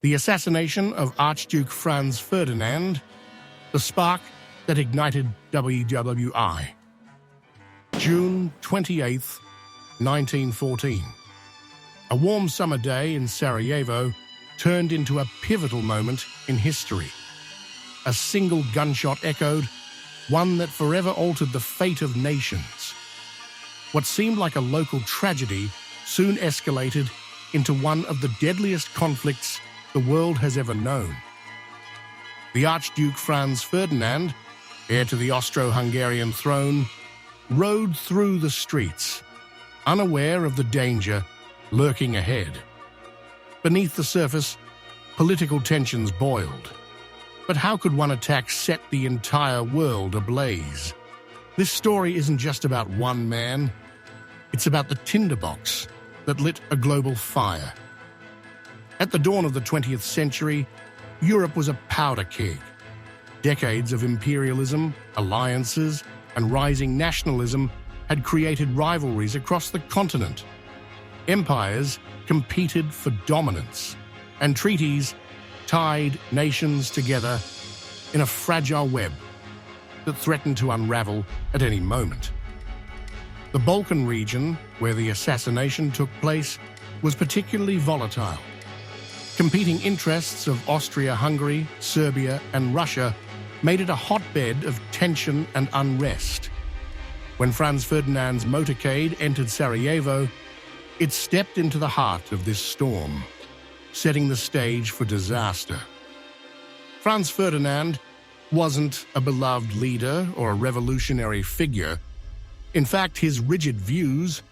The assassination of Archduke Franz Ferdinand, the spark that ignited WWI. June 28, 1914. A warm summer day in Sarajevo turned into a pivotal moment in history. A single gunshot echoed, one that forever altered the fate of nations. What seemed like a local tragedy soon escalated into one of the deadliest conflicts the world has ever known. The Archduke Franz Ferdinand, heir to the Austro-Hungarian throne, rode through the streets, unaware of the danger lurking ahead. Beneath the surface, political tensions boiled. But how could one attack set the entire world ablaze? This story isn't just about one man. It's about the tinderbox that lit a global fire. At the dawn of the 20th century, Europe was a powder keg. Decades of imperialism, alliances, and rising nationalism had created rivalries across the continent. Empires competed for dominance, and treaties tied nations together in a fragile web that threatened to unravel at any moment. The Balkan region, where the assassination took place, was particularly volatile. Competing interests of Austria-Hungary, Serbia, and Russia made it a hotbed of tension and unrest. When Franz Ferdinand's motorcade entered Sarajevo, it stepped into the heart of this storm, setting the stage for disaster. Franz Ferdinand wasn't a beloved leader or a revolutionary figure. In fact, his rigid views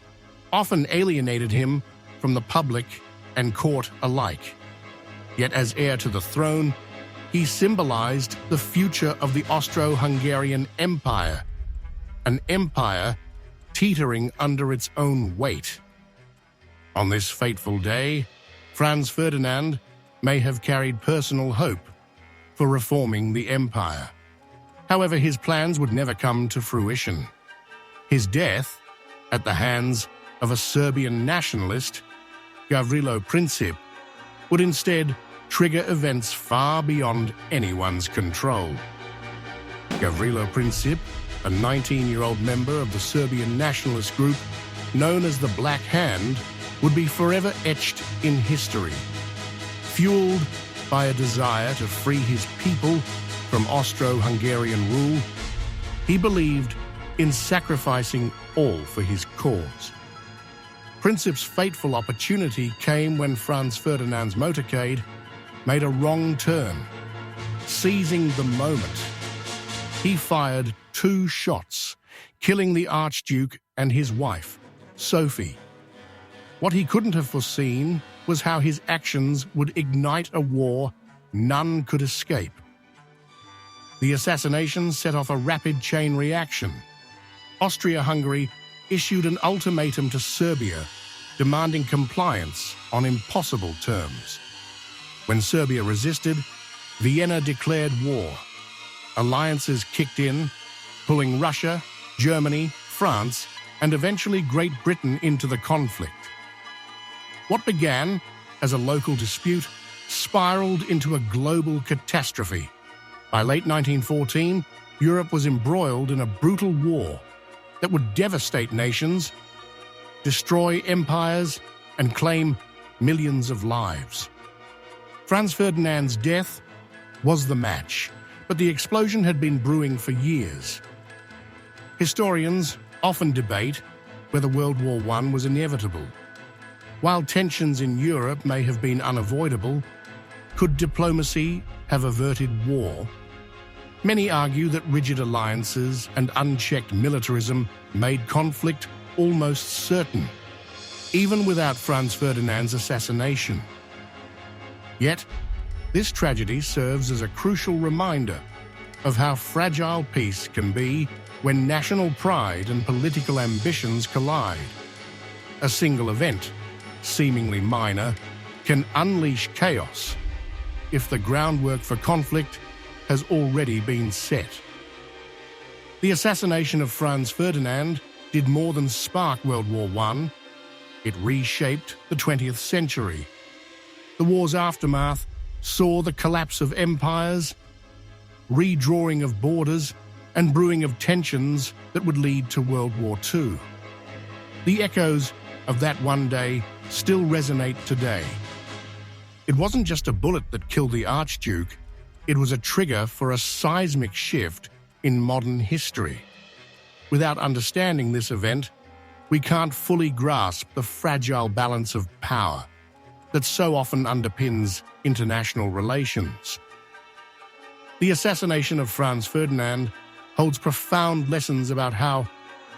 often alienated him from the public and court alike. Yet as heir to the throne, he symbolized the future of the Austro-Hungarian Empire, an empire teetering under its own weight. On this fateful day, Franz Ferdinand may have carried personal hope for reforming the empire. However, his plans would never come to fruition. His death, at the hands of a Serbian nationalist, Gavrilo Princip, would instead trigger events far beyond anyone's control. Gavrilo Princip, a 19-year-old member of the Serbian nationalist group known as the Black Hand, would be forever etched in history. Fueled by a desire to free his people from Austro-Hungarian rule, he believed in sacrificing all for his cause. Princip's fateful opportunity came when Franz Ferdinand's motorcade made a wrong turn. Seizing the moment, he fired 2 shots, killing the Archduke and his wife, Sophie. What he couldn't have foreseen was how his actions would ignite a war none could escape. The assassination set off a rapid chain reaction. Austria-Hungary issued an ultimatum to Serbia, demanding compliance on impossible terms. When Serbia resisted, Vienna declared war. Alliances kicked in, pulling Russia, Germany, France, and eventually Great Britain into the conflict. What began as a local dispute spiraled into a global catastrophe. By late 1914, Europe was embroiled in a brutal war that would devastate nations, destroy empires, and claim millions of lives. Franz Ferdinand's death was the match, but the explosion had been brewing for years. Historians often debate whether World War I was inevitable. While tensions in Europe may have been unavoidable, could diplomacy have averted war? Many argue that rigid alliances and unchecked militarism made conflict almost certain, even without Franz Ferdinand's assassination. Yet, this tragedy serves as a crucial reminder of how fragile peace can be when national pride and political ambitions collide. A single event, seemingly minor, can unleash chaos if the groundwork for conflict has already been set. The assassination of Franz Ferdinand did more than spark World War I. It reshaped the 20th century. The war's aftermath saw the collapse of empires, redrawing of borders, and brewing of tensions that would lead to World War II. The echoes of that one day still resonate today. It wasn't just a bullet that killed the Archduke, it was a trigger for a seismic shift in modern history. Without understanding this event, we can't fully grasp the fragile balance of power that so often underpins international relations. The assassination of Franz Ferdinand holds profound lessons about how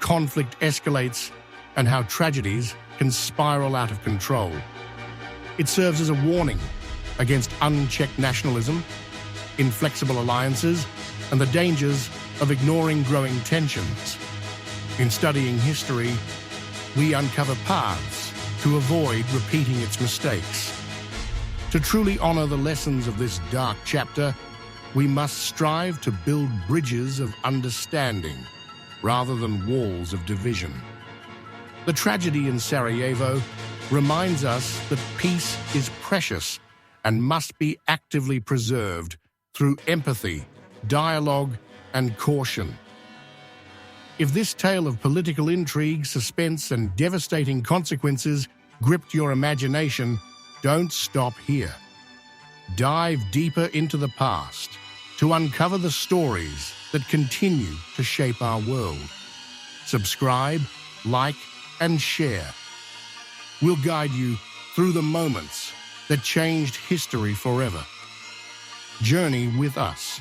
conflict escalates and how tragedies can spiral out of control. It serves as a warning against unchecked nationalism, inflexible alliances, and the dangers of ignoring growing tensions. In studying history, we uncover paths to avoid repeating its mistakes. To truly honor the lessons of this dark chapter, we must strive to build bridges of understanding rather than walls of division. The tragedy in Sarajevo reminds us that peace is precious and must be actively preserved through empathy, dialogue, and caution. If this tale of political intrigue, suspense, and devastating consequences gripped your imagination, don't stop here. Dive deeper into the past to uncover the stories that continue to shape our world. Subscribe, like, and share. We'll guide you through the moments that changed history forever. Journey with us